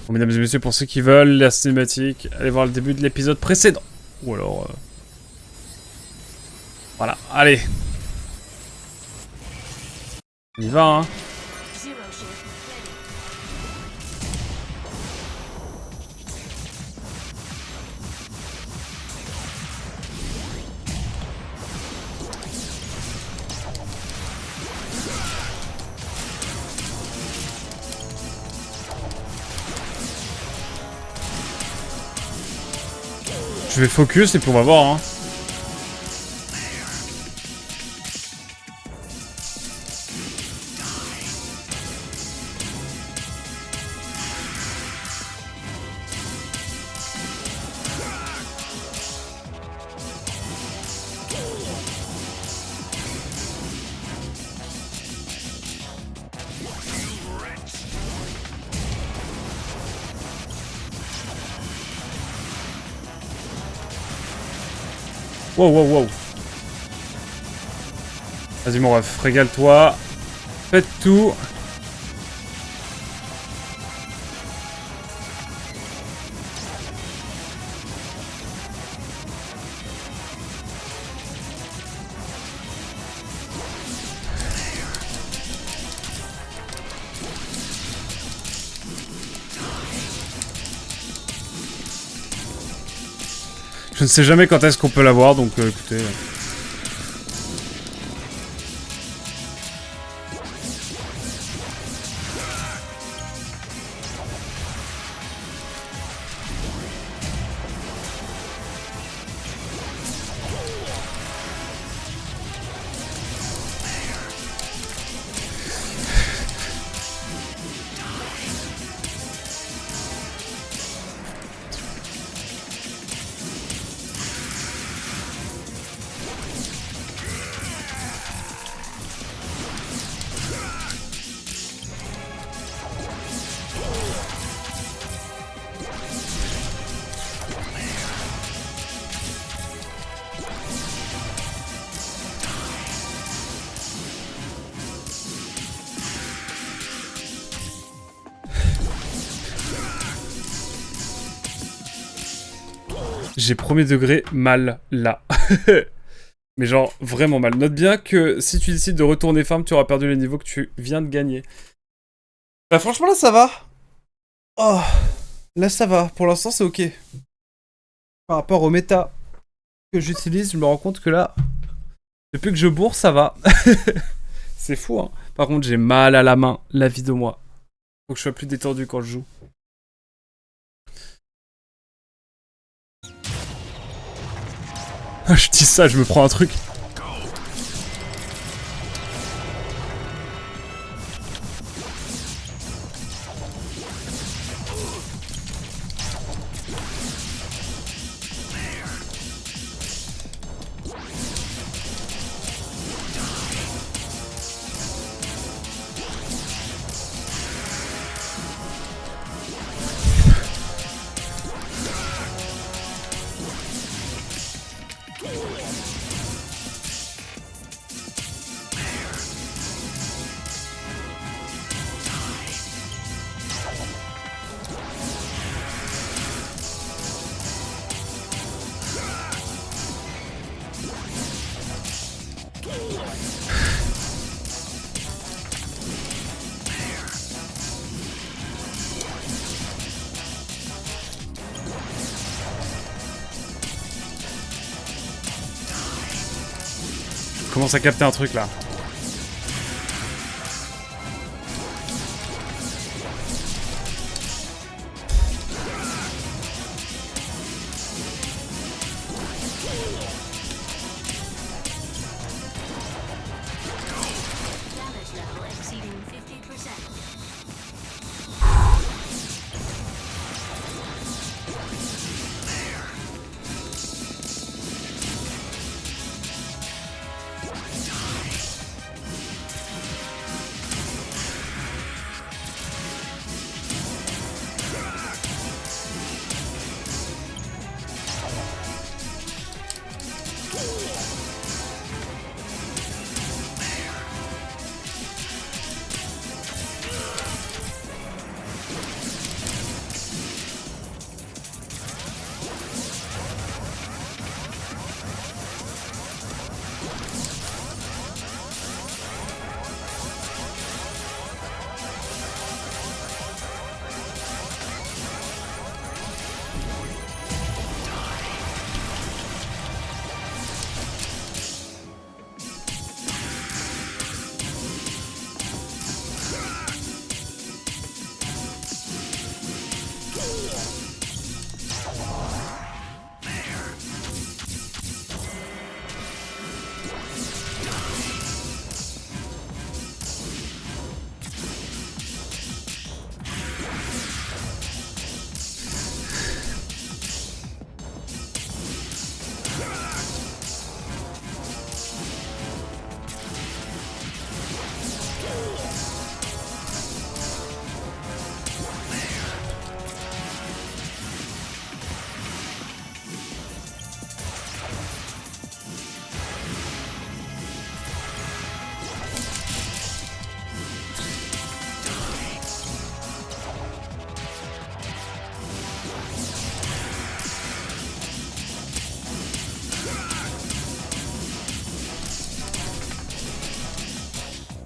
Bon, mesdames et messieurs, pour ceux qui veulent la cinématique, allez voir le début de l'épisode précédent. Ou alors... Voilà, allez. On y va, hein. Je vais focus et puis on va voir, hein. Wow, wow, wow. Vas-y mon ref, régale-toi. Faites tout. Je ne sais jamais quand est-ce qu'on peut l'avoir, donc écoutez... J'ai premier degré mal, là. Mais genre, vraiment mal. Note bien que si tu décides de retourner farm, tu auras perdu les niveaux que tu viens de gagner. Bah franchement, là, ça va. Oh, là, ça va. Pour l'instant, c'est ok. Par rapport au méta que j'utilise, je me rends compte que là, depuis que je bourre, ça va. C'est fou, hein. Par contre, j'ai mal à la main, la vie de moi. Faut que je sois plus détendu quand je joue. Je dis ça, je me prends un truc. Je commence à capter un truc là.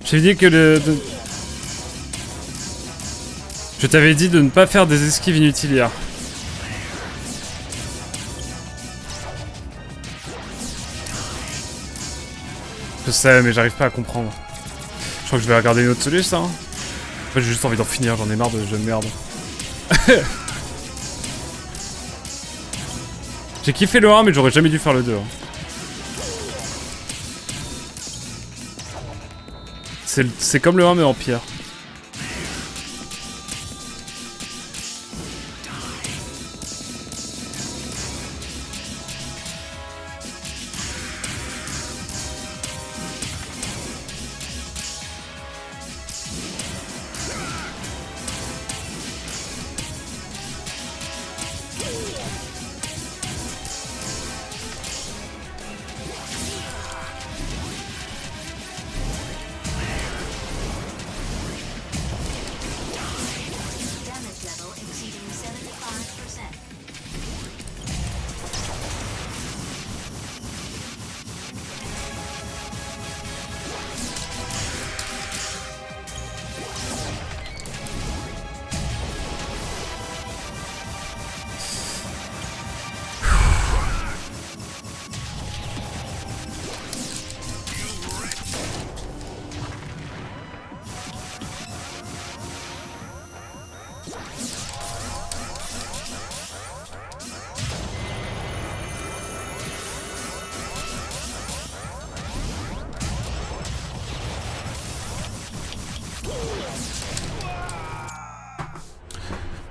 J'ai dit que Je t'avais dit de ne pas faire des esquives inutiles hier. Je sais, mais j'arrive pas à comprendre. Je crois que je vais regarder une autre solution, ça. Hein. En fait, j'ai juste envie d'en finir, j'en ai marre de jeux de merde. J'ai kiffé le 1, mais j'aurais jamais dû faire le 2. Hein. C'est comme le 1, mais en pire.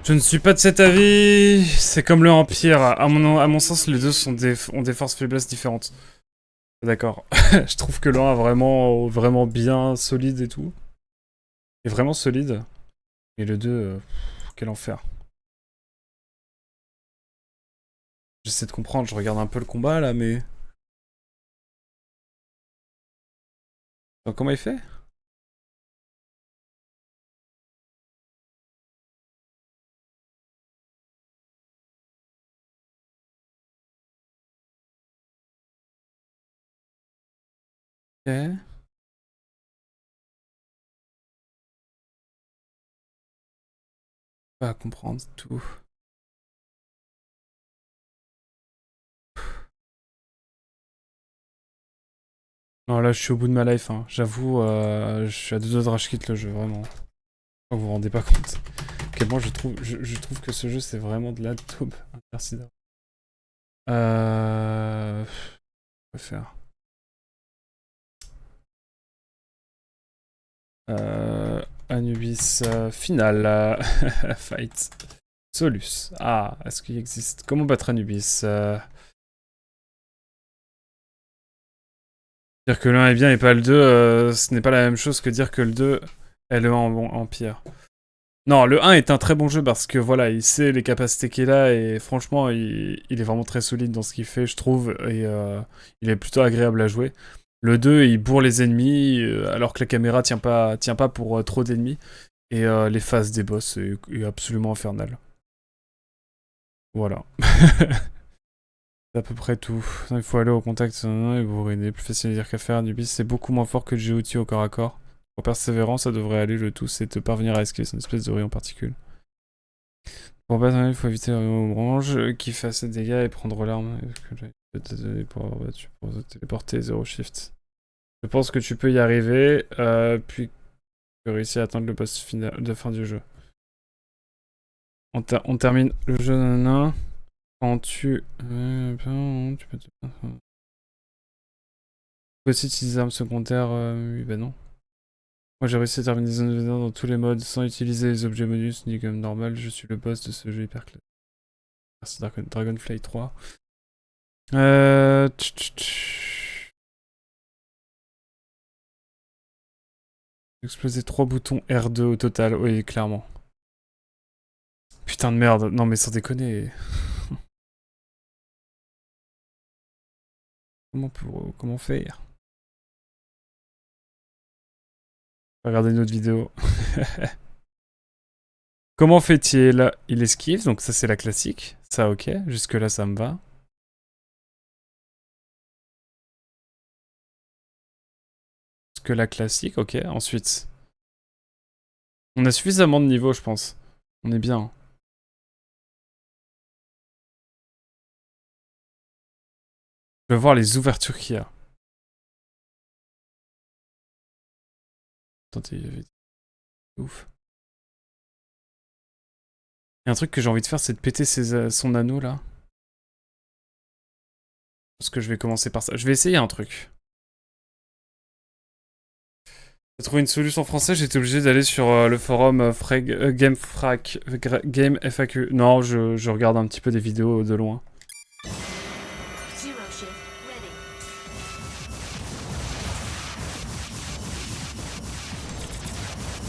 Je ne suis pas de cet avis. C'est comme le Empire. À mon sens, les deux ont des forces faiblesses différentes. D'accord. Je trouve que le 1 est vraiment bien solide et tout. Et vraiment solide. Et le 2, quel enfer. J'essaie de comprendre, je regarde un peu le combat là, mais... Donc, comment il fait ? Ok. Pas à comprendre tout. Non, là, je suis au bout de ma life, hein. J'avoue, je suis à 2 doigts de rage quit le jeu, vraiment. Vous vous rendez pas compte. Ok, bon, je trouve que ce jeu, c'est vraiment de la daube. Merci d'avoir. Quoi faire Anubis final. Fight. Solus. Ah, est-ce qu'il existe? Comment battre Anubis Dire que le 1 est bien et pas le 2, ce n'est pas la même chose que dire que le 2 est le 1 en pire. Non, le 1 est un très bon jeu parce que voilà, il sait les capacités qu'il a et franchement, il est vraiment très solide dans ce qu'il fait, je trouve, et il est plutôt agréable à jouer. Le 2, il bourre les ennemis alors que la caméra tient pas pour trop d'ennemis. Et les phases des boss est absolument infernal. Voilà. C'est à peu près tout. Il faut aller au contact et bourriner. Plus facile à dire qu'à faire. Anubis, c'est beaucoup moins fort que le GOT au corps à corps. Pour persévérance, ça devrait aller. Le tout, c'est de parvenir à esquiver son espèce de rayon particule. Pour battre, il faut éviter le branche qui fait assez de dégâts et prendre l'arme. Pour avoir battu, pour se téléporter, 0 shift. Je pense que tu peux y arriver, puis tu réussis à atteindre le boss final de fin du jeu. On termine le jeu nanana. Quand tu peux aussi utiliser des armes secondaires, oui, bah non. Moi j'ai réussi à terminer les zones dans tous les modes sans utiliser les objets bonus ni comme normal, je suis le boss de ce jeu hyper classique. Merci Dragonfly 3. Exploser 3 boutons R2 au total, oui clairement. Putain de merde, non mais sans déconner. Comment faire? Regardez une autre vidéo. Comment fait-il? Il esquive, donc ça c'est la classique. Ça ok, jusque là ça me va. Est-ce que la classique, ok. Ensuite, on a suffisamment de niveaux, je pense. On est bien. Je vais voir les ouvertures qu'il y a. Attendez, il y avait... Ouf. Il y a un truc que j'ai envie de faire, c'est de péter son anneau, là. Parce que je vais commencer par ça. Je vais essayer un truc. Pour trouver une solution française, j'étais obligé d'aller sur le forum Game FAQ. Non, je regarde un petit peu des vidéos de loin.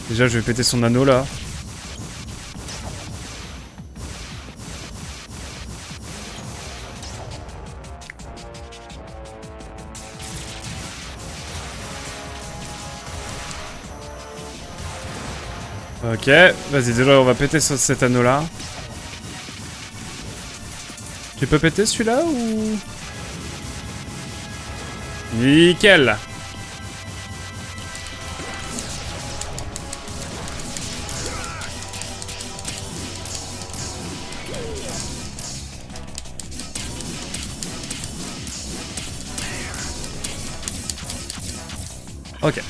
Déjà, je vais péter son anneau, là. Ok, vas-y, déjà on va péter cet anneau-là. Tu peux péter celui-là ou... Nickel. Ok.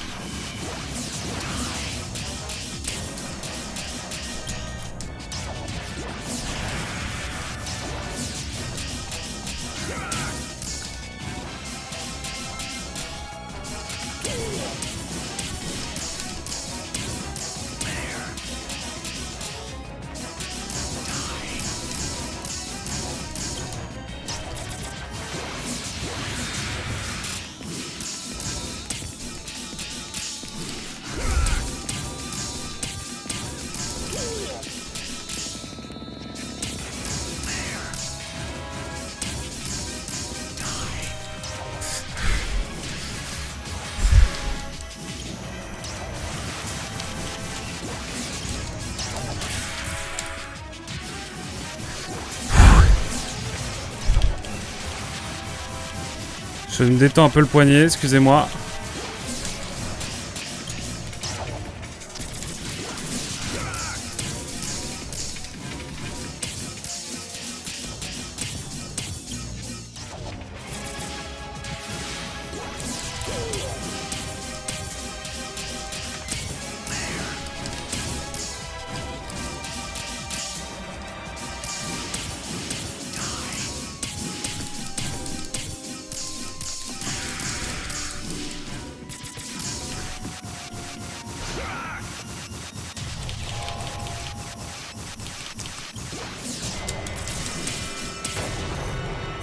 Je me détends un peu le poignet, excusez-moi.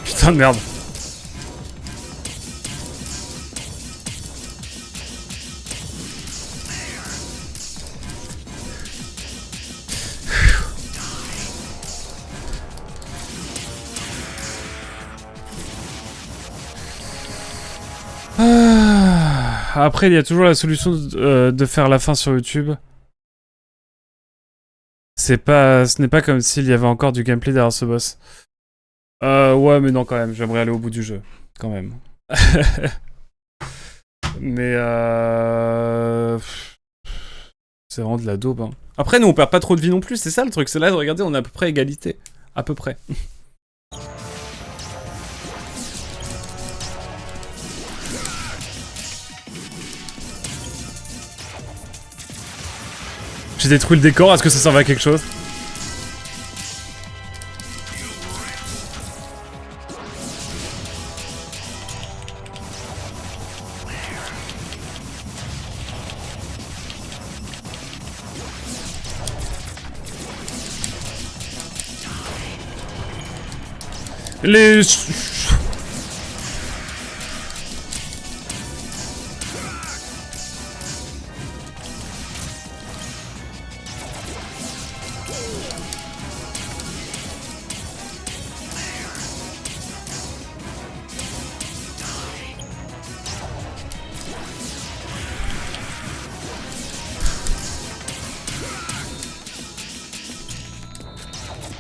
Putain de merde. Après, il y a toujours la solution de faire la fin sur YouTube. Ce n'est pas comme s'il y avait encore du gameplay derrière ce boss. Ouais, mais non, quand même. J'aimerais aller au bout du jeu. Quand même. Mais c'est vraiment de la daube. Hein. Après, nous, on perd pas trop de vie non plus. C'est ça le truc. C'est là, regardez, on est à peu près égalité. À peu près. J'ai détruit le décor. Est-ce que ça servait à quelque chose ? Les...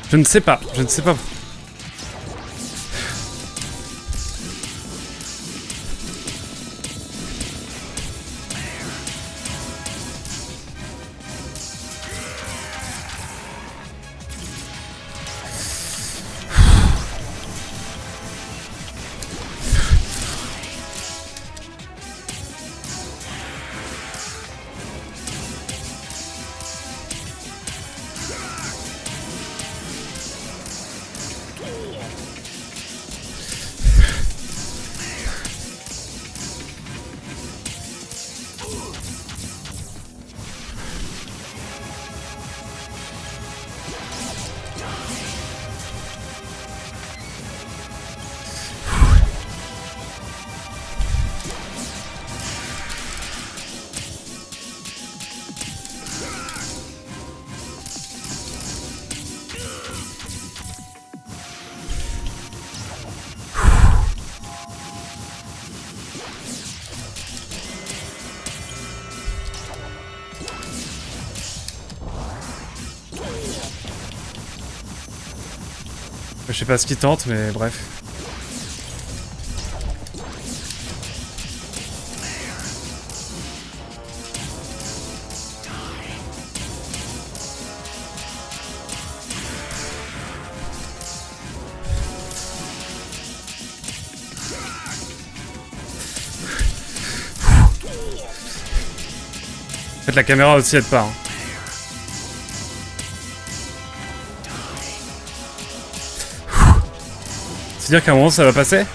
Je ne sais pas, je ne sais pas. Je sais pas ce qu'il tente, mais bref. En fait, la caméra aussi aide pas. Hein. C'est-à-dire qu'à un moment ça va passer?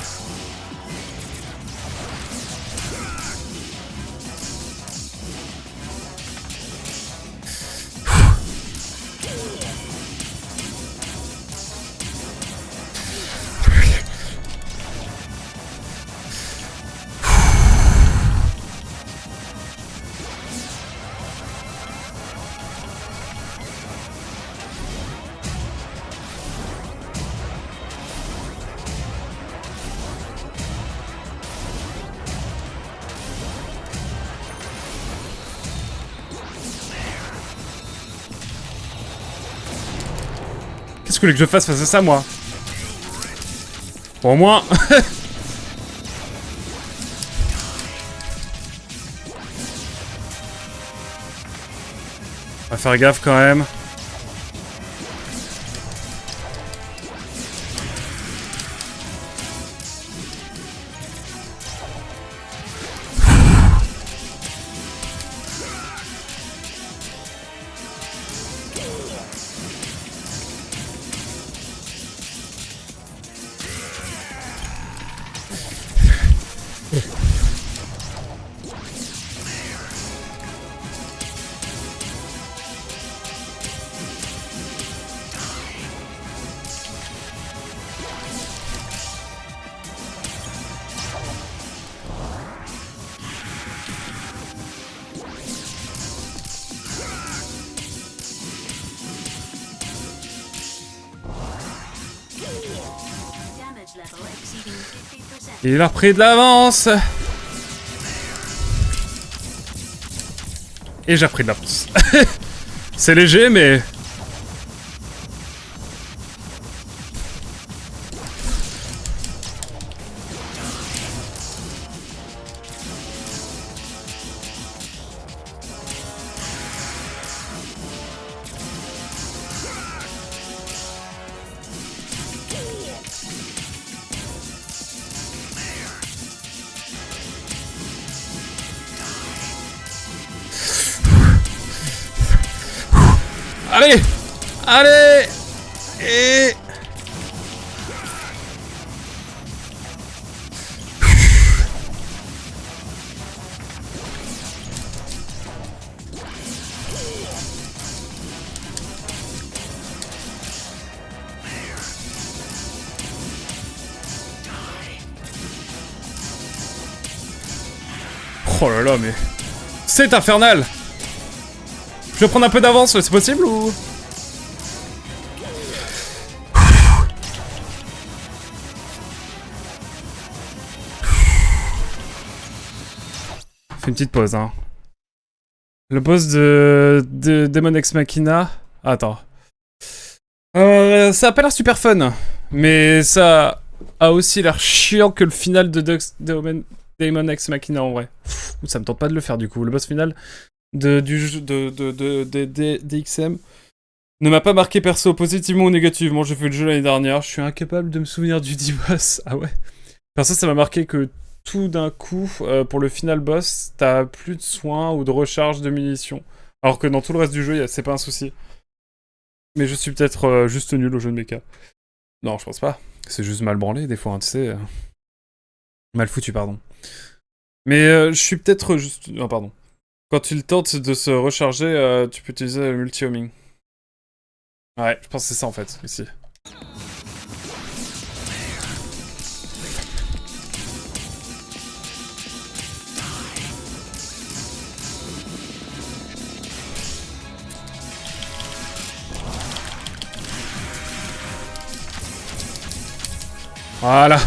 Qu'est-ce que vous voulez que je fasse face à ça, moi? Bon, au moins... On va faire gaffe quand même. Il a repris de l'avance. Et j'ai repris de l'avance. C'est léger, mais... Allez! Allez! Et... Oh là là, mais... C'est infernal! Je vais prendre un peu d'avance, c'est possible ou... Fais une petite pause, hein. Le boss de Demon Ex Machina... Attends. Ça a pas l'air super fun. Mais ça a aussi l'air chiant que le final de Demon Ex Machina en vrai. Ça me tente pas de le faire du coup. Le boss final du jeu de DXM ne m'a pas marqué perso positivement ou négativement. J'ai fait le jeu l'année dernière. Je suis incapable de me souvenir du D-Boss. Ah ouais. Perso, ça m'a marqué que tout d'un coup, pour le final boss, t'as plus de soins ou de recharge de munitions. Alors que dans tout le reste du jeu, c'est pas un souci. Mais je suis peut-être juste nul au jeu de mecha. Non, je pense pas. C'est juste mal branlé des fois, hein, tu sais. Mal foutu, pardon. Mais je suis peut-être juste... Ah, pardon. Quand il tente de se recharger, tu peux utiliser le multi-homing. Ouais, je pense que c'est ça en fait, ici. Voilà.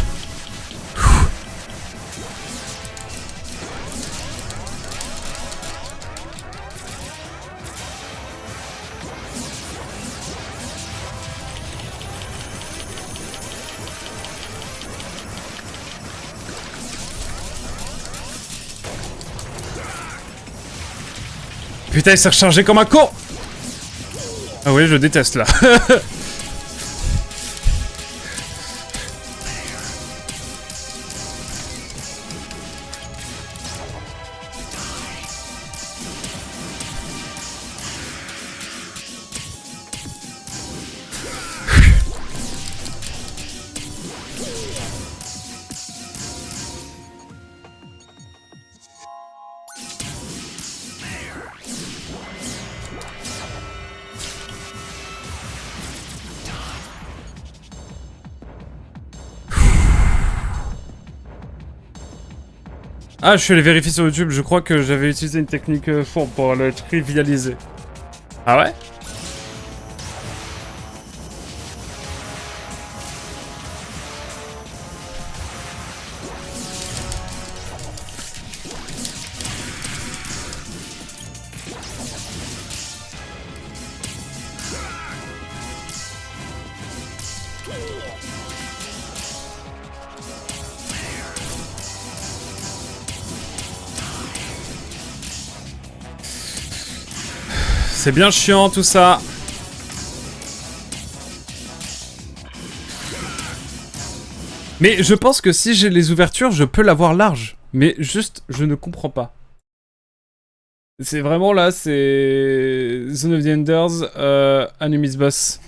Putain, il s'est rechargé comme un con. Ah oui, je déteste là. Ah, je suis allé vérifier sur YouTube, je crois que j'avais utilisé une technique fourbe pour le trivialiser. Ah ouais? C'est bien chiant tout ça. Mais je pense que si j'ai les ouvertures, je peux l'avoir large. Mais juste, je ne comprends pas. C'est vraiment là, c'est... Zone of the Enders, Enemies Boss.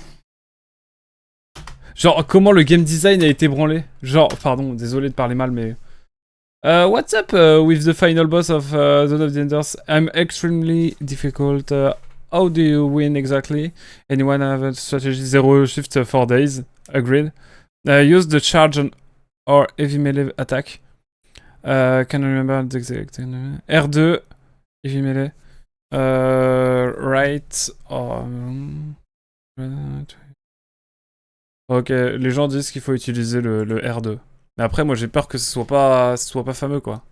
Genre, comment le game design a été branlé. Genre, pardon, désolé de parler mal, mais... what's up with the final boss of Zone of the Enders? I'm extremely difficult. How do you win exactly? Anyone have a strategy? Zero shift 4 days. Agreed. Use the charge on or heavy melee attack. Can I remember the exact... R2. Heavy melee. Right. Ok, les gens disent qu'il faut utiliser le R2. Mais après, moi j'ai peur que ce soit pas fameux quoi.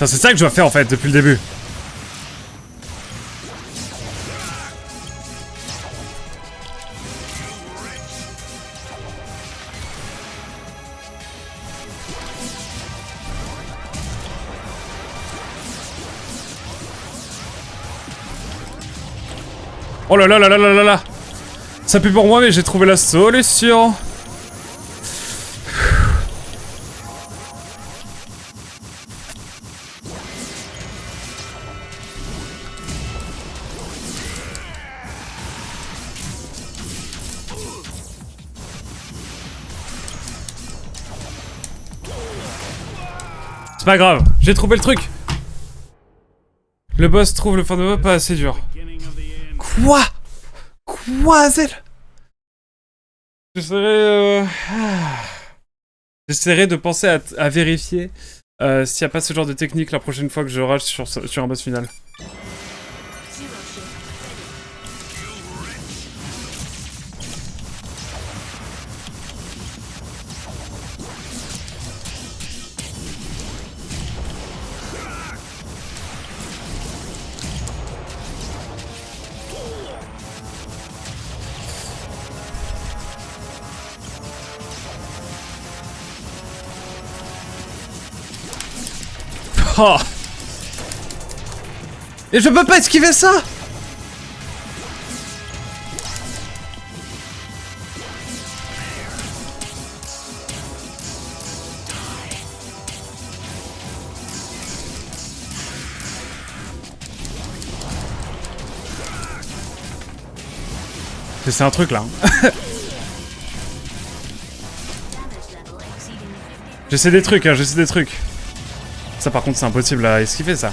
C'est ça que je dois faire en fait depuis le début. Oh là là là là là là là. Ça pue pour moi mais j'ai trouvé la solution. C'est pas grave, j'ai trouvé le truc. Le boss trouve le fond pas assez dur. Quoi? Quoi, Zel? J'essaierai de penser à vérifier s'il n'y a pas ce genre de technique la prochaine fois que je rage sur un boss final. Oh. Et je peux pas esquiver ça. que c'est un truc là. Hein. J'essaie des trucs, hein, j'essaie des trucs. Ça par contre c'est impossible à esquiver ça.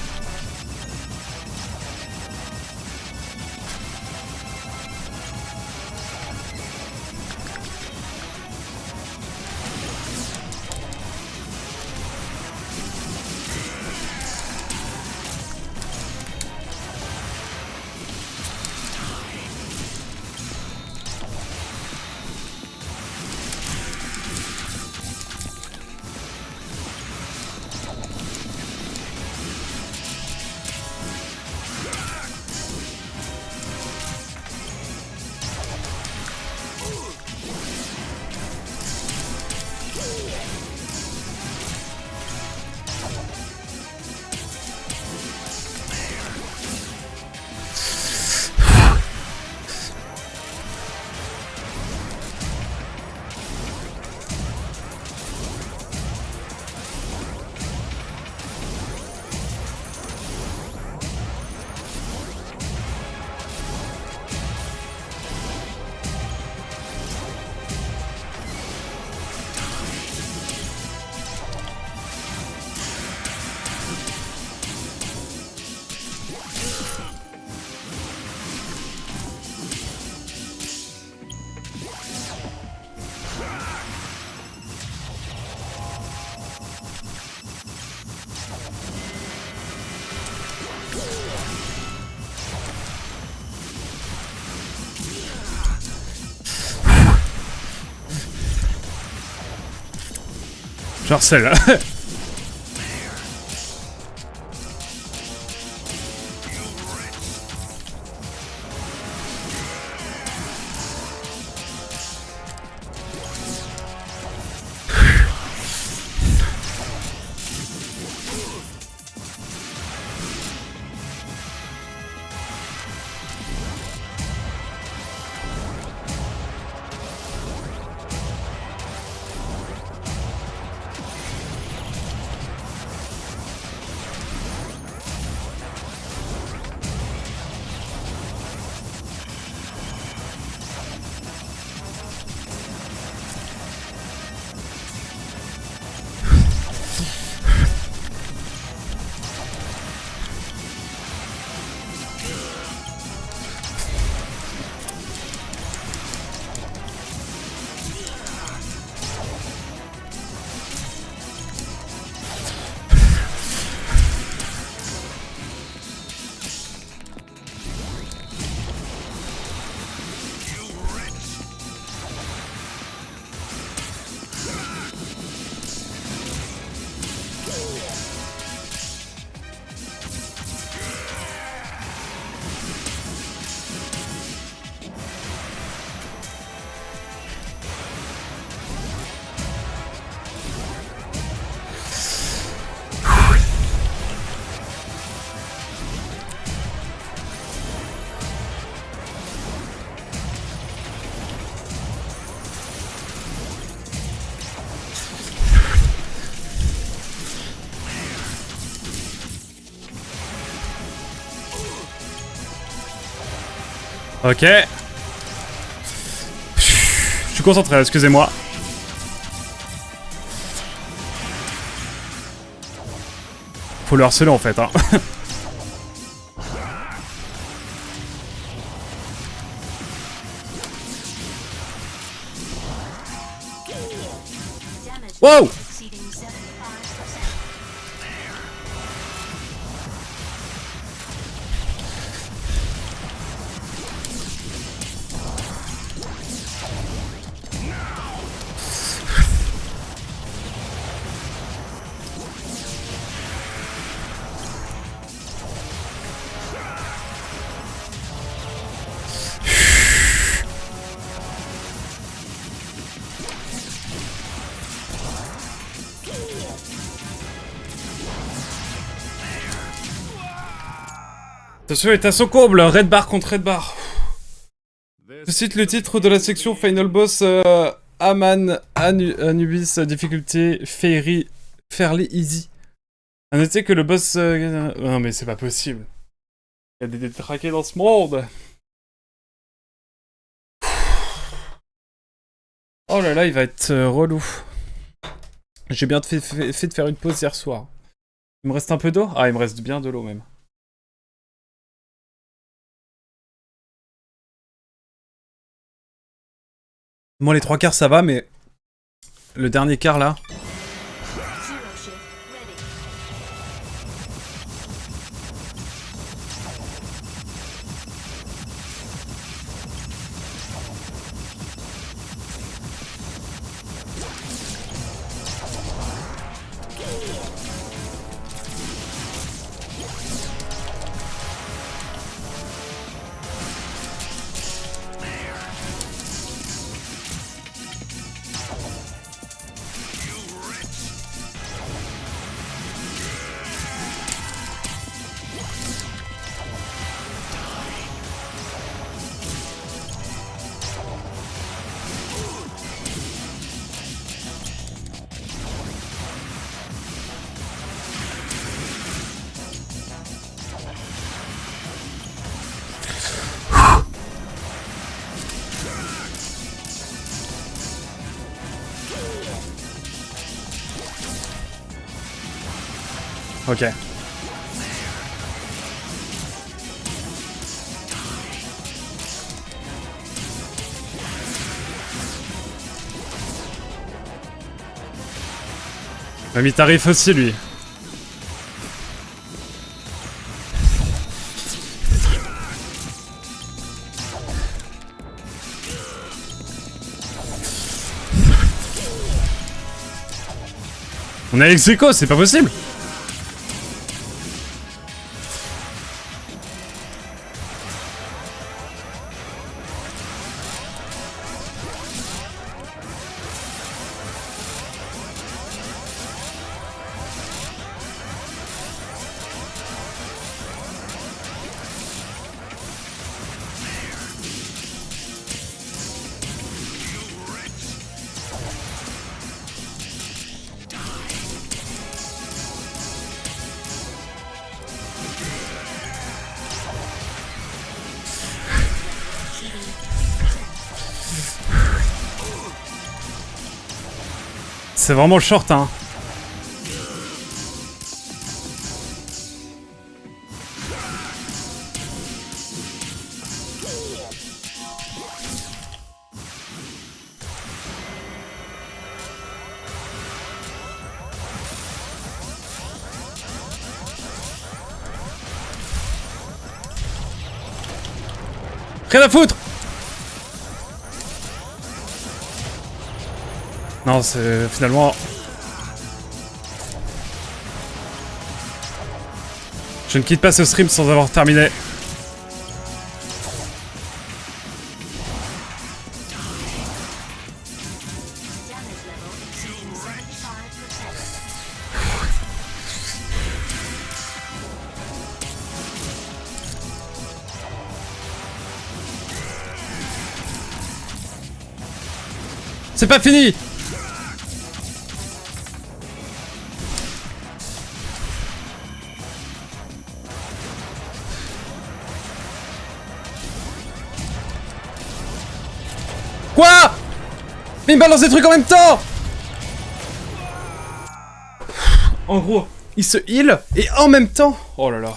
Genre celle-là. Ok. Je suis concentré, excusez-moi. Faut le harceler en fait, hein. Wow! Attention, est à son comble, Red Bar contre Red Bar. Je cite le titre de la section Final Boss Aman Anubis difficulté fairly easy. A noter que le boss... Non mais c'est pas possible. Il y a des détraqués dans ce monde. Oh là là, il va être relou. J'ai bien fait de faire une pause hier soir. Il me reste un peu d'eau? Ah, il me reste bien de l'eau même. Moi, les 3 quarts, ça va, mais le dernier quart, là... Ok. Il a mis tarif aussi, lui. On est ex aequo, c'est pas possible. C'est vraiment le short, hein. Rien à foutre. Non, c'est finalement... Je ne quitte pas ce stream sans avoir terminé. C'est pas fini! Quoi? Mais il me balance des trucs en même temps! En gros, il se heal et en même temps... Oh là là.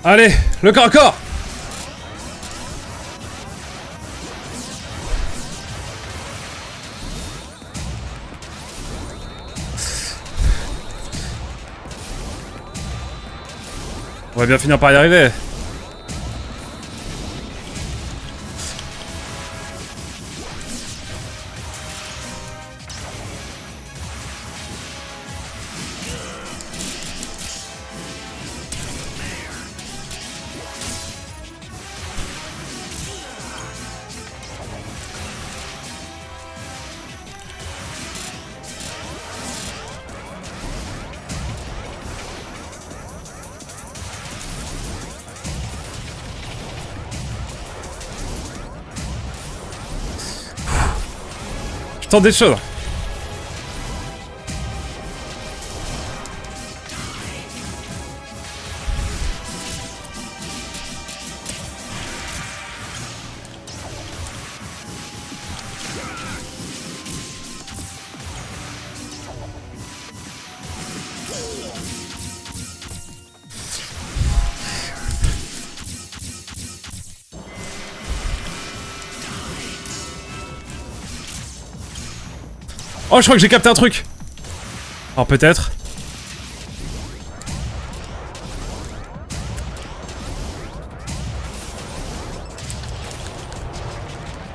Allez, le corps à corps. On va bien finir par y arriver. Je tente des choses. Oh, je crois que j'ai capté un truc. Alors peut-être.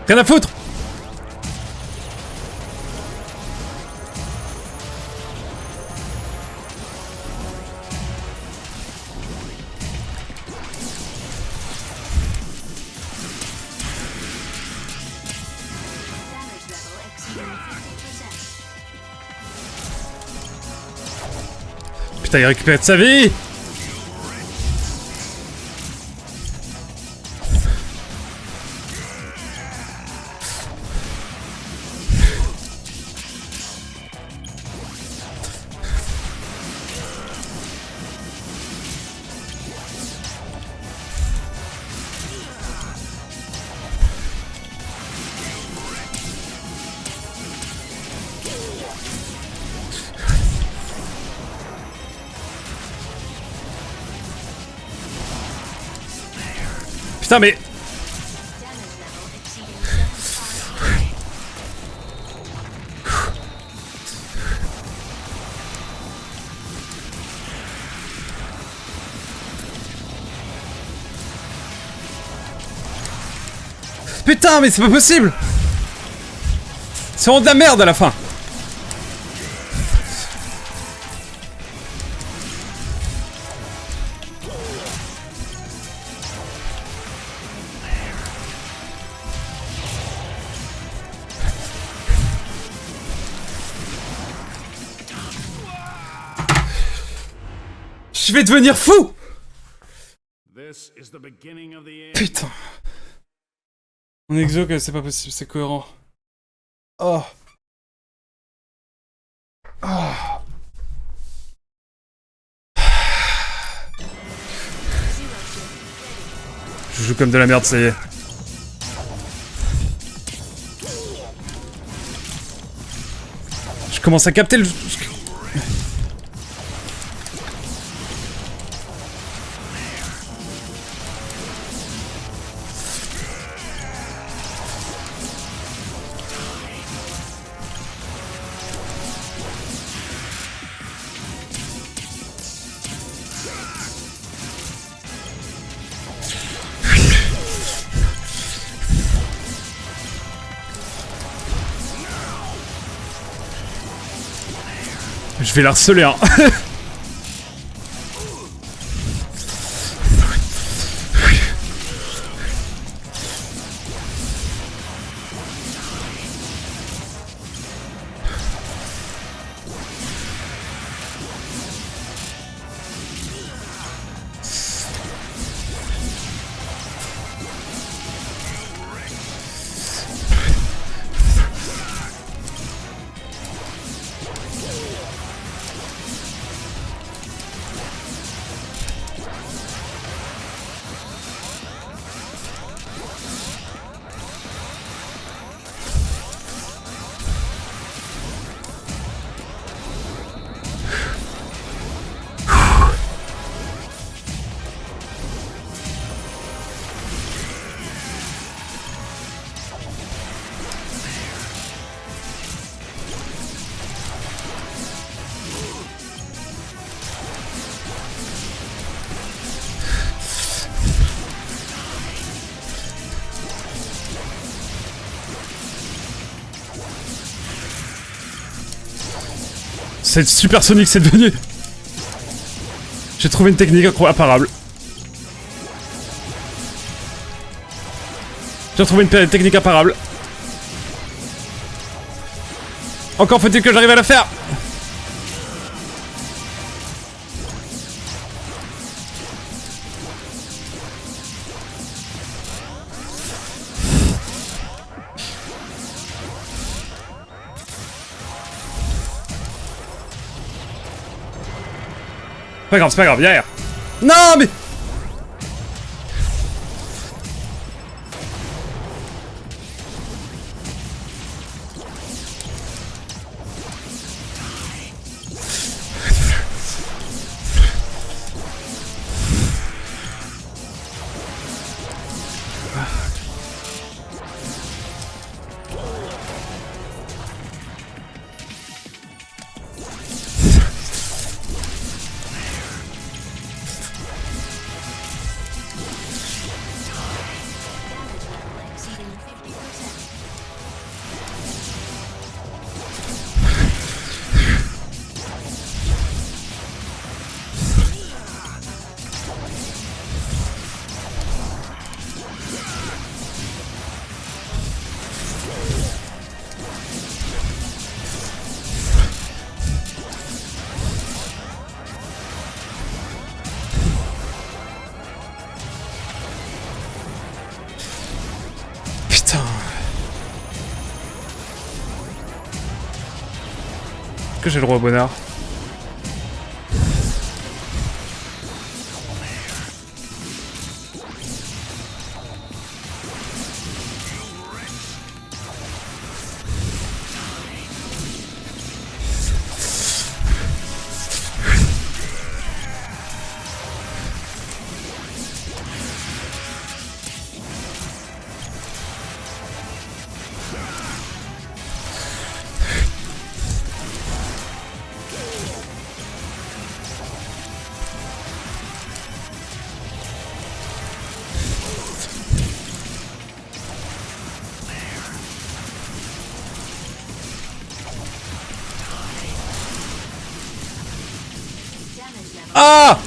Rien à foutre. Putain, il récupère de sa vie. Putain, mais... Putain, mais c'est pas possible. C'est vraiment de la merde à la fin. Je vais devenir fou. Putain. On exo que c'est pas possible, c'est cohérent. Oh. Oh. Je joue comme de la merde, ça y est. Je commence à capter le... Je vais la harceler, hein. c'est supersonique, c'est devenu. J'ai trouvé une technique imparable. J'ai trouvé une technique imparable. Encore faut-il que j'arrive à la faire. C'est pas grave, derrière. Non mais... Putain. Que j'ai le droit au bonheur. Ah!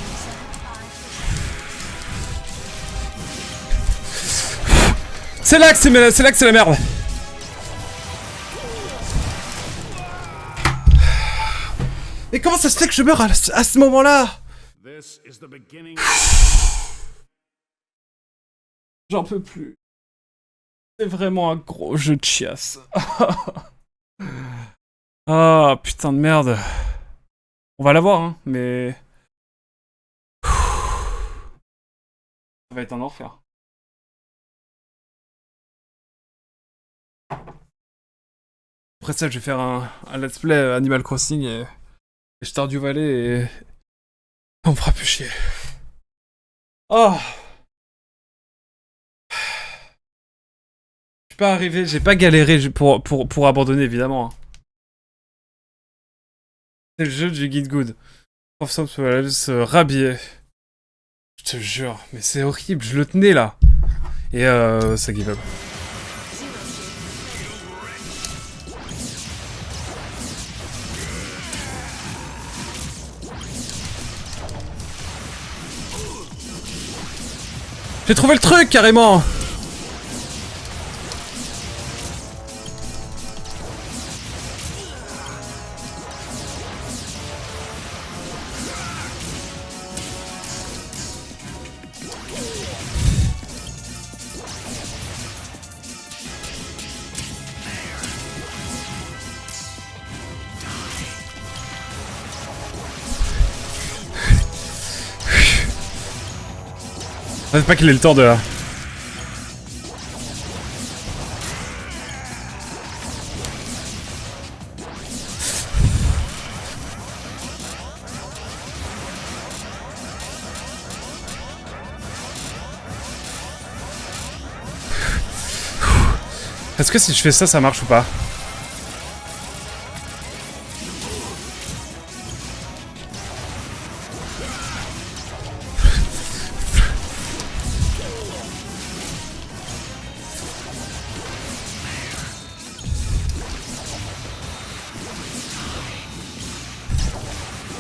C'est là que c'est la merde. Mais comment ça se fait que je meurs à ce moment-là? J'en peux plus. C'est vraiment un gros jeu de chiasse. Ah, putain de merde. On va l'avoir, hein, mais... Ça va être un enfer. Après ça, je vais faire un let's play Animal Crossing et Stardew Valley et... On me fera plus chier. Oh! Je suis pas arrivé, j'ai pas galéré pour abandonner, évidemment. Hein. C'est le jeu du Guide Good. Professeur se rhabiller. Je te jure, mais c'est horrible, je le tenais là. Et ça give up. J'ai trouvé le truc carrément. C'est pas qu'il ait le temps de... Est-ce que si je fais ça, ça marche ou pas?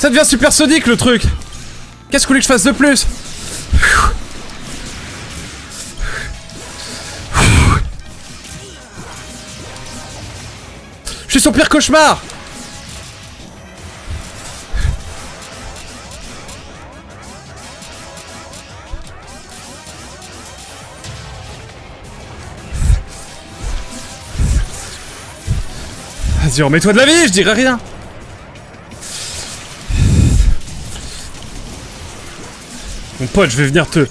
Ça devient supersonique le truc. Qu'est-ce que vous voulez que je fasse de plus? Je suis son pire cauchemar. Vas-y, remets-toi de la vie, je dirai rien. Mon pote, je vais venir te...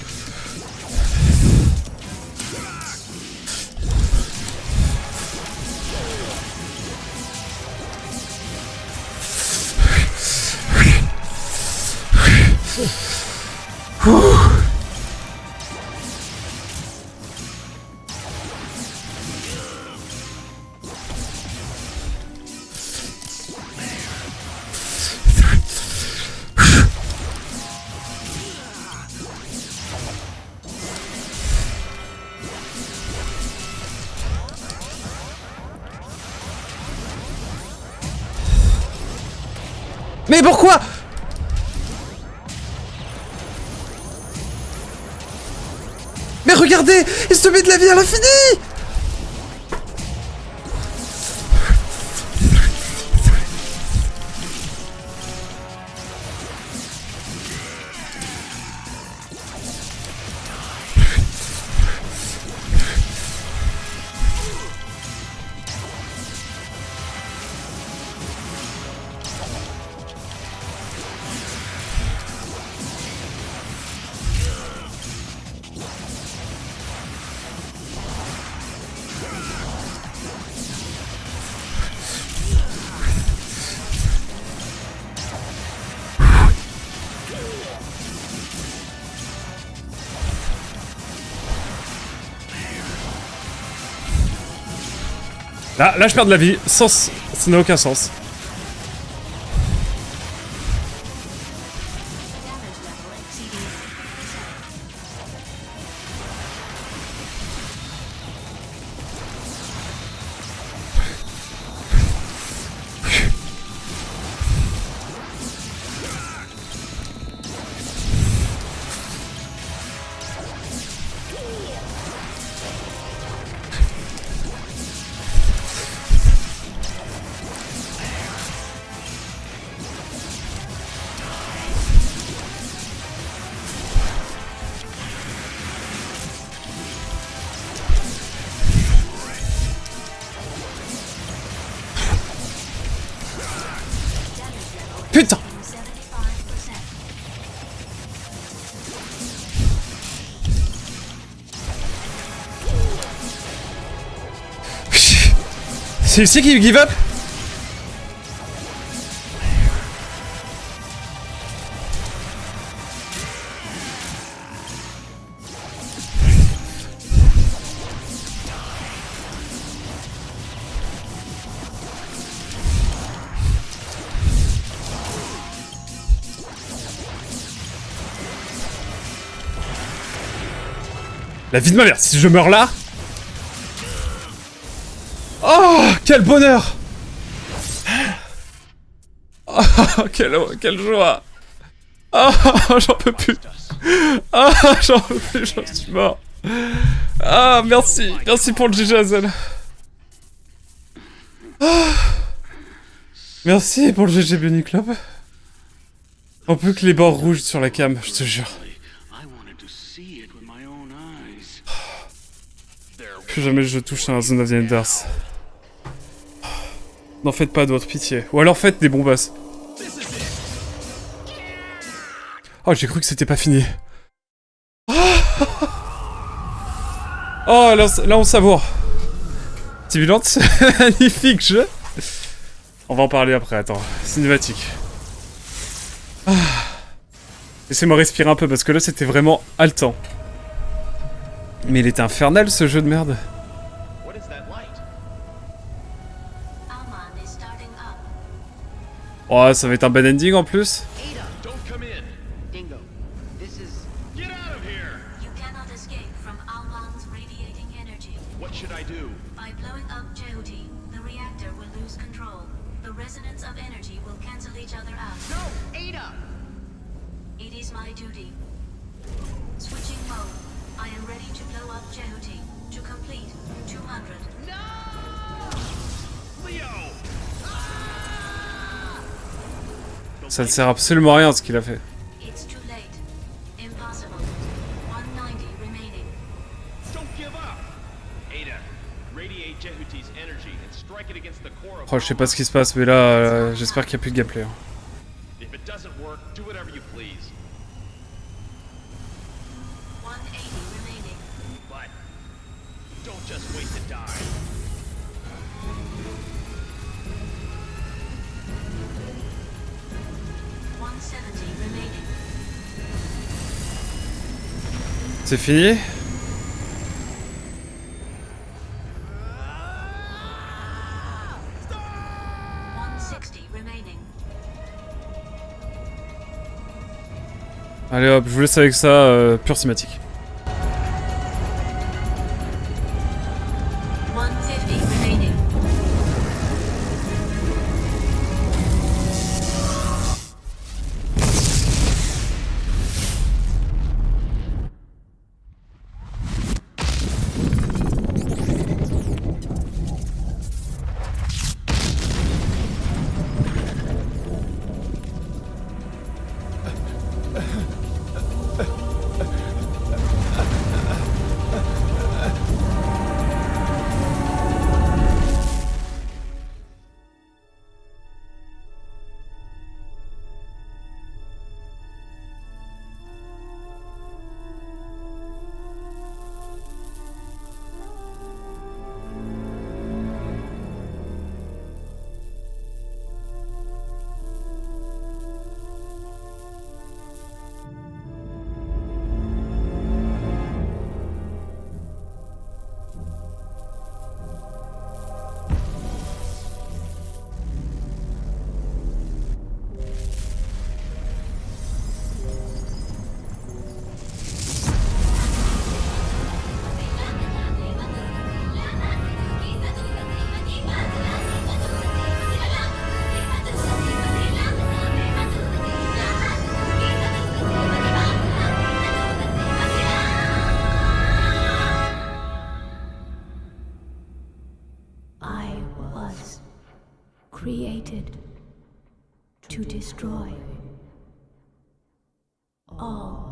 Mais pourquoi? Mais regardez, il se met de la vie à l'infini. Là, je perds de la vie. Sens... Ça n'a aucun sens. Putain! C'est ici qu'il give up? La vie de ma mère, si je meurs là... Oh, quel bonheur! Oh, quelle joie! Oh, j'en peux plus! Ah, oh, j'en peux plus, j'en suis mort! Ah, merci! Merci pour le GG Hazel! Oh. Merci pour le GG Bunny Club! On peut que les bords rouges sur la cam, je te jure. Plus jamais je touche à un Zone of the Enders. N'en faites pas d'autres, pitié. Ou alors faites des bons boss. Oh, j'ai cru que c'était pas fini. Oh, là on savoure. Stimulante, c'est magnifique jeu. On va en parler après, attends. Cinématique. Ah. Laissez-moi respirer un peu parce que là c'était vraiment haletant. Mais il était infernal ce jeu de merde. Oh, ça va être un bad ending en plus. The resonance of energy will cancel each other out. No, Ada! It is my duty. Switching mode. I am ready to blow up Jehuti. To complete 200. No! Leo! Ça ne sert absolument à rien ce qu'il a fait. It's too late. Impossible. 190 remaining. Don't give up! Ada, radiate Jehuti's energy and strike it against the core of Oh, je sais pas ce qui se passe, mais là, j'espère qu'il n'y a plus de gameplay. Hein. If it doesn't work, do whatever you please. 180 remaining. But don't just wait to die. Remaining. C'est fini? 160 remaining. Allez hop, je vous laisse avec ça, pure cinématique. 150 remaining. I was created to destroy all.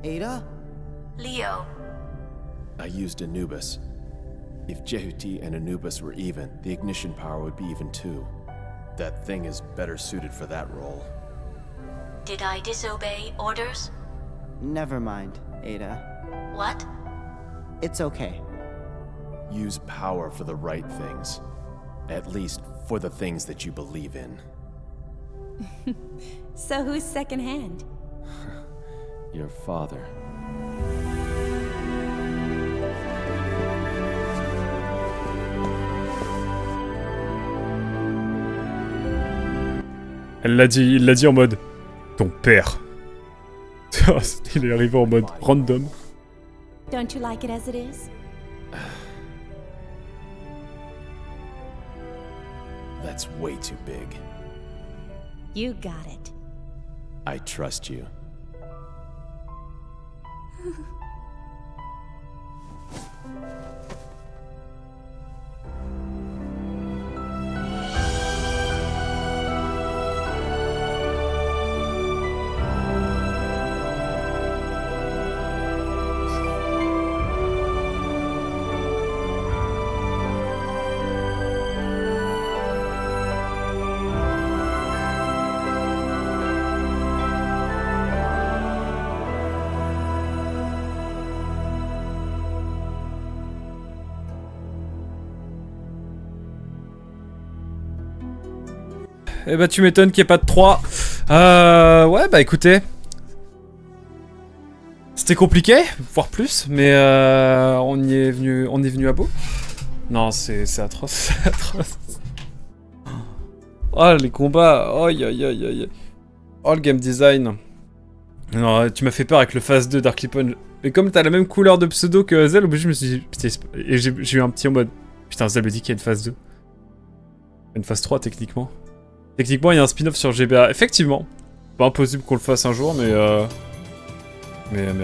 Ada? Leo, I used Anubis. If Jehuti and Anubis were even, the ignition power would be even too. That thing is better suited for that role. did I disobey orders? Never mind, Ada. What? It's okay. Use power for the right things. At least for the things that you believe in. So who's second hand? Your father. Il l'a dit en mode ton père. Il est arrivé en mode random. Don't you like it as it is? That's way too big. You got it. I trust you. Eh bah tu m'étonnes qu'il n'y ait pas de 3. Ouais bah écoutez. C'était compliqué, voire plus, mais on est venu à bout. Non, c'est atroce, c'est atroce. Oh les combats, aïe aïe aïe aïe. Oh le game design. Non, tu m'as fait peur avec le phase 2 Dark Lipon. Mais comme t'as la même couleur de pseudo que Zell, au bout je me suis dit, putain, et j'ai eu un petit en mode, putain Zell me dit qu'il y a une phase 2. Une phase 3 techniquement. Techniquement, il y a un spin-off sur GBA. Effectivement. Pas impossible qu'on le fasse un jour, mais à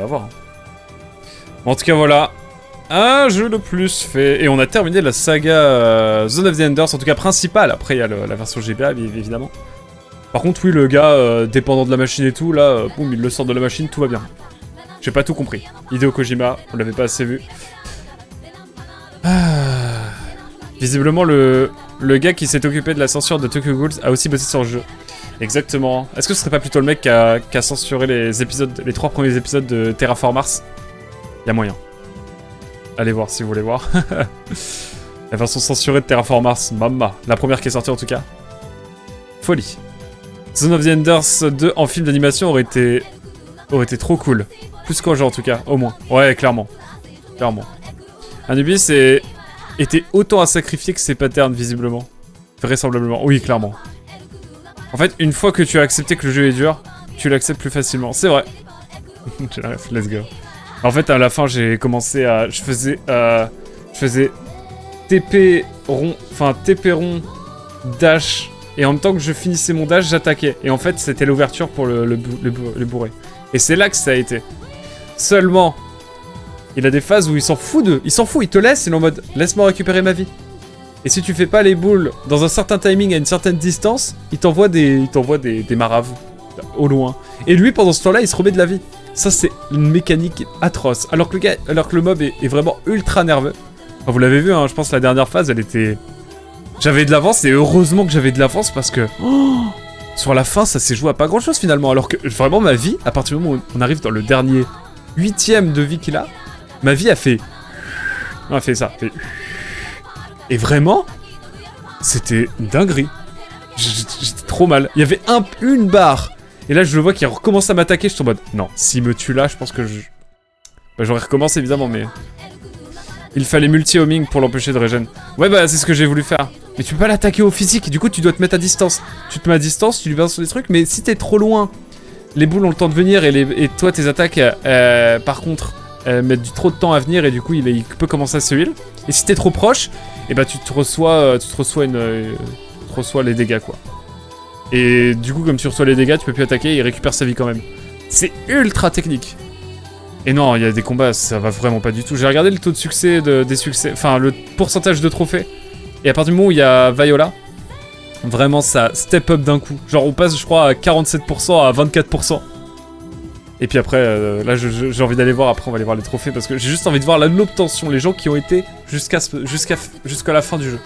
voir. Hein. En tout cas, voilà. Un jeu de plus fait. Et on a terminé la saga Zone of the Enders, en tout cas principale. Après, il y a la version GBA, évidemment. Par contre, oui, le gars, dépendant de la machine et tout, là, boum, il le sort de la machine, tout va bien. J'ai pas tout compris. Hideo Kojima, on l'avait pas assez vu. Visiblement, le gars qui s'est occupé de la censure de Tokyo Ghoul a aussi bossé sur le jeu. Exactement. Est-ce que ce serait pas plutôt le mec qui a censuré les 3 premiers épisodes de Terraform Mars? Y a moyen. Allez voir si vous voulez voir. La version censurée de Terraform Mars, mamma. La première qui est sortie en tout cas. Folie. Zone of the Enders 2 en film d'animation aurait été trop cool. Plus qu'en jeu en tout cas, au moins. Ouais, clairement. Clairement. Anubis était autant à sacrifier que ses patterns, visiblement. Vraisemblablement. Oui, clairement. En fait, une fois que tu as accepté que le jeu est dur, tu l'acceptes plus facilement. C'est vrai. Let's go. En fait, à la fin, j'ai commencé à... Je faisais TP rond... Enfin, TP rond, dash... Et en même temps que je finissais mon dash, j'attaquais. Et en fait, c'était l'ouverture pour le bourré. Et c'est là que ça a été. Seulement... Il a des phases où il s'en fout il te laisse, il est en mode laisse-moi récupérer ma vie. Et si tu fais pas les boules dans un certain timing à une certaine distance, il t'envoie des maraves au loin. Et lui pendant ce temps-là, il se remet de la vie. Ça c'est une mécanique atroce. Alors que le mob est vraiment ultra nerveux. Enfin, vous l'avez vu, hein, je pense que la dernière phase, elle était... J'avais de l'avance et heureusement que j'avais de l'avance parce que... Oh, sur la fin, ça s'est joué à pas grand-chose finalement. Alors que vraiment ma vie, à partir du moment où on arrive dans le dernier 8ème de vie qu'il a, ma vie a fait... On a fait ça. Et vraiment, c'était une dinguerie. J'étais trop mal. Il y avait une barre. Et là, je le vois qui recommence à m'attaquer. Je suis en mode, non, s'il me tue là, je pense que j'aurais recommencé évidemment, mais... Il fallait multi-homing pour l'empêcher de régène. Ouais, bah, c'est ce que j'ai voulu faire. Mais tu peux pas l'attaquer au physique. Du coup, tu dois te mettre à distance. Tu te mets à distance, tu lui balances sur des trucs. Mais si t'es trop loin, les boules ont le temps de venir. Et toi, tes attaques, par contre... mettre trop de temps à venir et du coup il peut commencer à se heal. Et si t'es trop proche, et bah tu te reçois les dégâts quoi. Et du coup, comme tu reçois les dégâts, tu peux plus attaquer et il récupère sa vie quand même. C'est ultra technique. Et non, il y a des combats, ça va vraiment pas du tout. J'ai regardé le taux de succès des succès, enfin le pourcentage de trophées. Et à partir du moment où il y a Viola, vraiment ça step up d'un coup. Genre on passe, je crois, à 47% à 24%. Et puis après, là j'ai envie d'aller voir, après on va aller voir les trophées parce que j'ai juste envie de voir l'obtention, les gens qui ont été jusqu'à la fin du jeu.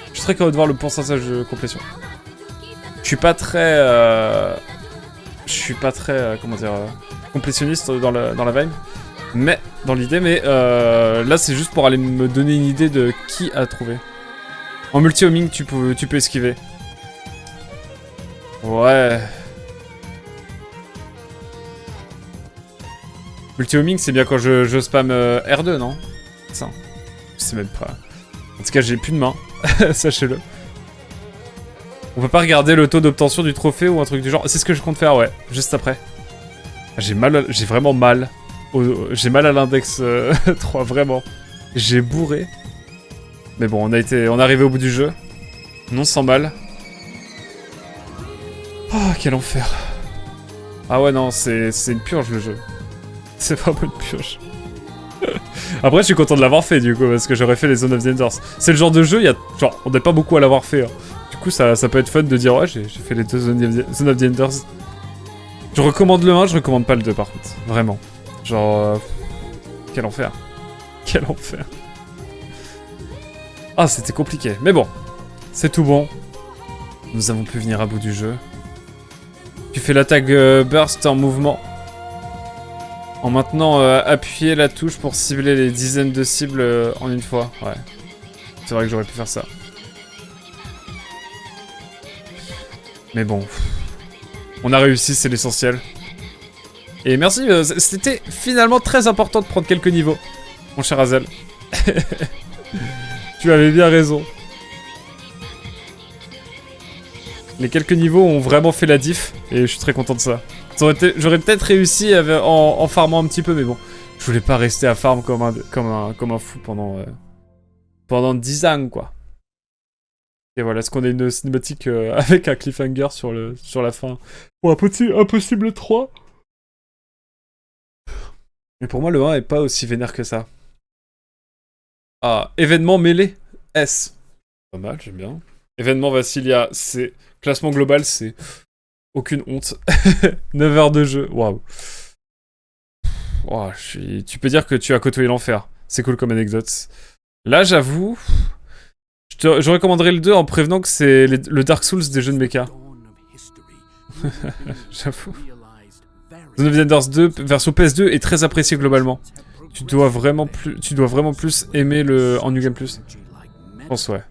Je suis très curieux de voir le pourcentage de complétion. Je suis pas très... comment dire... complétionniste dans la vibe. Mais, dans l'idée, mais là c'est juste pour aller me donner une idée de qui a trouvé. En multi-homing, tu peux esquiver. Ouais... Multi-homing, c'est bien quand je spam R2, non? Ça. Je sais même pas. En tout cas, j'ai plus de main. Sachez-le. On peut pas regarder le taux d'obtention du trophée ou un truc du genre. C'est ce que je compte faire, ouais. Juste après. J'ai vraiment mal. J'ai mal à l'index 3, vraiment. J'ai bourré. Mais bon, on est arrivé au bout du jeu. Non sans mal. Oh, quel enfer. Ah ouais, non, c'est une purge, le jeu. C'est vraiment une purge. Après, je suis content de l'avoir fait, du coup, parce que j'aurais fait les Zone of the Enders. C'est le genre de jeu, genre, on n'est pas beaucoup à l'avoir fait. Hein. Du coup, ça peut être fun de dire, ouais, j'ai fait les 2 Zone of the Enders. Je recommande le 1, je recommande pas le 2, par contre. Vraiment. Genre... quel enfer. Quel enfer. Ah, c'était compliqué. Mais bon, c'est tout bon. Nous avons pu venir à bout du jeu. Tu fais l'attaque burst en mouvement. En maintenant appuyer la touche pour cibler les dizaines de cibles en une fois. Ouais. C'est vrai que j'aurais pu faire ça. Mais bon. On a réussi, c'est l'essentiel. Et merci, c'était finalement très important de prendre quelques niveaux. Mon cher Hazel. Tu avais bien raison. Les quelques niveaux ont vraiment fait la diff. Et je suis très content de ça. J'aurais peut-être réussi en farmant un petit peu, mais bon. Je voulais pas rester à farm comme un fou pendant 10 ans, quoi. Et voilà, est-ce qu'on a une cinématique avec un cliffhanger sur la fin? Ou Impossible 3? Mais pour moi, le 1 est pas aussi vénère que ça. Ah, événement mêlé S. Pas mal, j'aime bien. Événement Vassilia, c'est... Classement global, c'est... Aucune honte. 9 heures de jeu, waouh. Oh, tu peux dire que tu as côtoyé l'enfer. C'est cool comme anecdote. Là, j'avoue... Je recommanderais le 2 en prévenant que c'est le Dark Souls des jeux de mecha. J'avoue. Zone of the Enders 2 version PS2 est très apprécié globalement. Tu dois vraiment plus aimer le en New Game Plus. Je pense, ouais.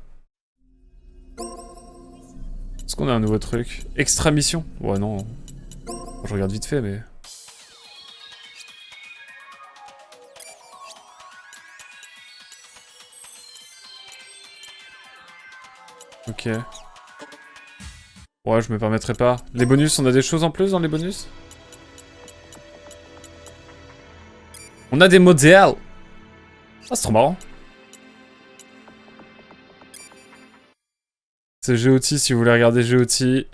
Est-ce qu'on a un nouveau truc? Extra mission? Ouais, non. Je regarde vite fait, mais... Ok. Ouais, je me permettrai pas. Les bonus, on a des choses en plus dans les bonus? On a des modèles. Ah, c'est trop marrant. C'est GOT, si vous voulez regarder GOT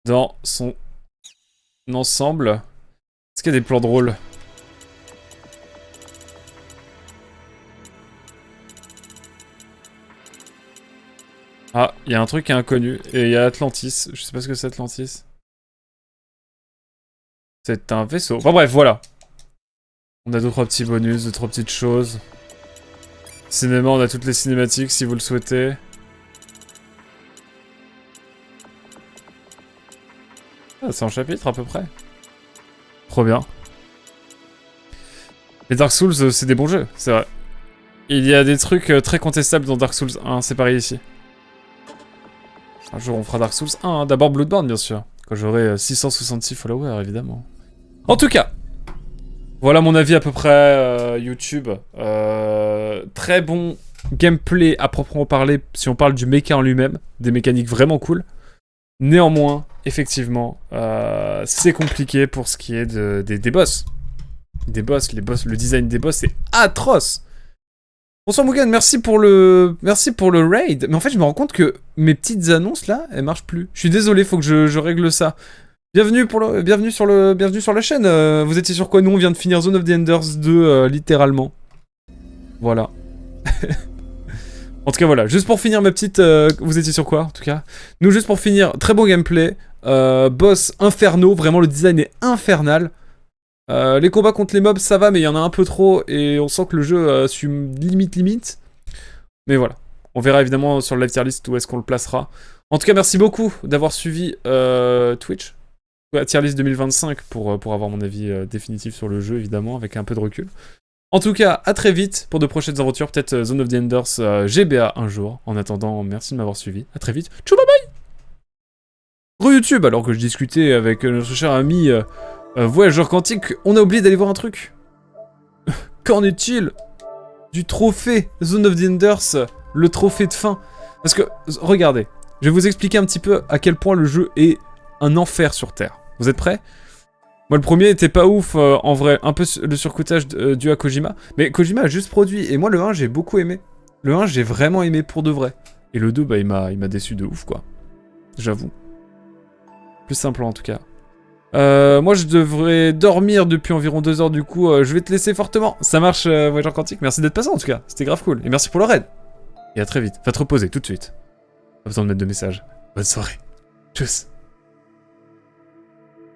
dans son ensemble. Est-ce qu'il y a des plans drôles? Ah, il y a un truc qui est inconnu. Et il y a Atlantis. Je sais pas ce que c'est Atlantis. C'est un vaisseau. Enfin bref, voilà. On a 2-3 petits bonus, 2-3 petites choses. Cinéma, on a toutes les cinématiques si vous le souhaitez. Ah, c'est un chapitre à peu près. Trop bien. Les Dark Souls, c'est des bons jeux, c'est vrai. Il y a des trucs très contestables dans Dark Souls 1, c'est pareil ici. Un jour on fera Dark Souls 1, hein. D'abord Bloodborne bien sûr. Quand j'aurai 666 followers évidemment. En tout cas, voilà mon avis à peu près YouTube. Très bon gameplay à proprement parler si on parle du mecha en lui-même. Des mécaniques vraiment cool. Néanmoins, effectivement, c'est compliqué pour ce qui est des boss. Les boss, le design des boss est atroce. Bonsoir Mugan, merci pour le raid. Mais en fait, je me rends compte que mes petites annonces là, elles marchent plus. Je suis désolé, faut que je règle ça. Bienvenue sur la chaîne. Vous étiez sur quoi? Nous, on vient de finir Zone of the Enders 2, littéralement. Voilà. En tout cas, voilà. Juste pour finir, ma petite... vous étiez sur quoi, en tout cas? Nous, juste pour finir, très beau gameplay. Boss inferno, vraiment, le design est infernal. Les combats contre les mobs, ça va, mais il y en a un peu trop, et on sent que le jeu suit limite. Mais voilà. On verra évidemment sur le live tier list où est-ce qu'on le placera. En tout cas, merci beaucoup d'avoir suivi Twitch. Tier list 2025 pour avoir mon avis définitif sur le jeu, évidemment, avec un peu de recul. En tout cas, à très vite pour de prochaines aventures, peut-être Zone of the Enders GBA un jour. En attendant, merci de m'avoir suivi. À très vite. Tchou, bye bye. Gros YouTube, alors que je discutais avec notre cher ami Voyageur Quantique, on a oublié d'aller voir un truc. Qu'en est-il du trophée Zone of the Enders, le trophée de fin? Parce que, regardez, je vais vous expliquer un petit peu à quel point le jeu est un enfer sur Terre. Vous êtes prêts? Moi, le premier était pas ouf, en vrai, un peu le surcoûtage dû à Kojima. Mais Kojima a juste produit, et moi, le 1, j'ai beaucoup aimé. Le 1, j'ai vraiment aimé pour de vrai. Et le 2, bah, il m'a déçu de ouf, quoi. J'avoue. Plus simple, en tout cas. Moi, je devrais dormir depuis environ 2 heures, du coup, je vais te laisser fortement. Ça marche, Voyageur Quantique. Merci d'être passé, en tout cas. C'était grave cool. Et merci pour le raid. Et à très vite. Va te reposer, tout de suite. Pas besoin de mettre de message. Bonne soirée. Tchuss.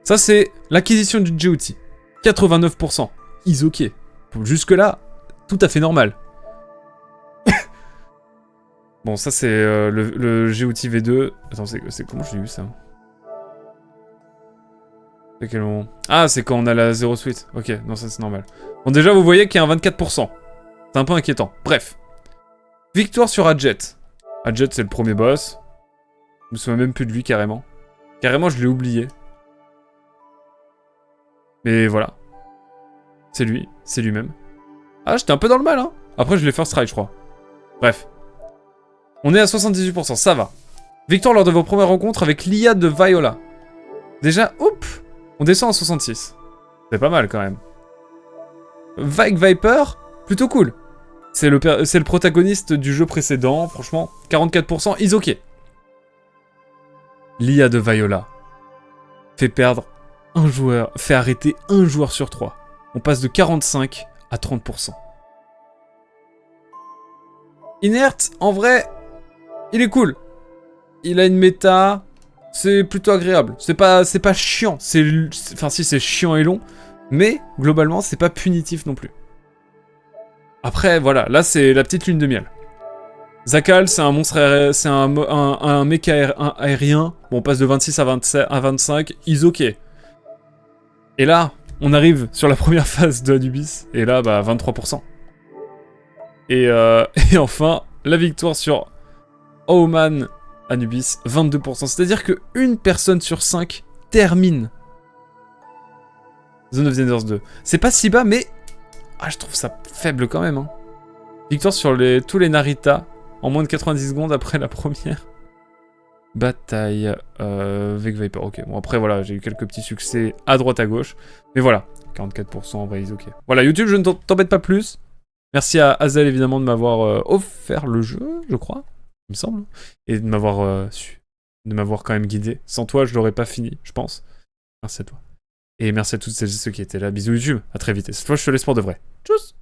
Ça, c'est l'acquisition du GOT. 89%. Is ok. Jusque-là, tout à fait normal. Bon, ça, c'est le GOT V2. Attends, c'est comment j'ai eu ça? C'est quel moment? Ah, c'est quand on a la 0 suite. Ok, non, ça, c'est normal. Bon, déjà, vous voyez qu'il y a un 24%. C'est un peu inquiétant. Bref. Victoire sur Adjet. Adjet, c'est le premier boss. Je me souviens même plus de lui, carrément. Carrément, je l'ai oublié. Mais voilà. C'est lui, c'est lui-même. Ah, j'étais un peu dans le mal, hein. Après, je l'ai first try, je crois. Bref. On est à 78%, ça va. Victoire lors de vos premières rencontres avec l'IA de Viola. Déjà, oups, on descend à 66. C'est pas mal, quand même. Viper, plutôt cool. C'est le protagoniste du jeu précédent, franchement. 44%, is ok. L'IA de Viola fait perdre un joueur, fait arrêter un joueur sur 3. On passe de 45 à 30%. Inert, en vrai, il est cool. Il a une méta, c'est plutôt agréable. C'est pas chiant, enfin si c'est chiant et long, mais globalement c'est pas punitif non plus. Après voilà, là c'est la petite lune de miel. Zakal, c'est un monstre, c'est un mec aérien. Bon, on passe de 26 à 25, is ok. Et là, on arrive sur la première phase de Anubis, et là, bah, 23%. Et enfin, la victoire sur Oman Anubis, 22%. C'est-à-dire que une personne sur 5 termine Zone of the Enders 2. C'est pas si bas, mais ah, je trouve ça faible quand même. Hein. Victoire sur tous les Narita, en moins de 90 secondes après la première bataille avec Viper. Ok, bon après voilà, j'ai eu quelques petits succès à droite à gauche. Mais voilà, 44% en vrai, ok. Voilà, YouTube, je ne t'embête pas plus. Merci à Hazel évidemment de m'avoir offert le jeu, je crois, il me semble. Et de m'avoir quand même guidé. Sans toi, je l'aurais pas fini, je pense. Merci à toi. Et merci à toutes celles et ceux qui étaient là. Bisous YouTube, à très vite. Et cette fois, je te laisse pour de vrai. Tchuss!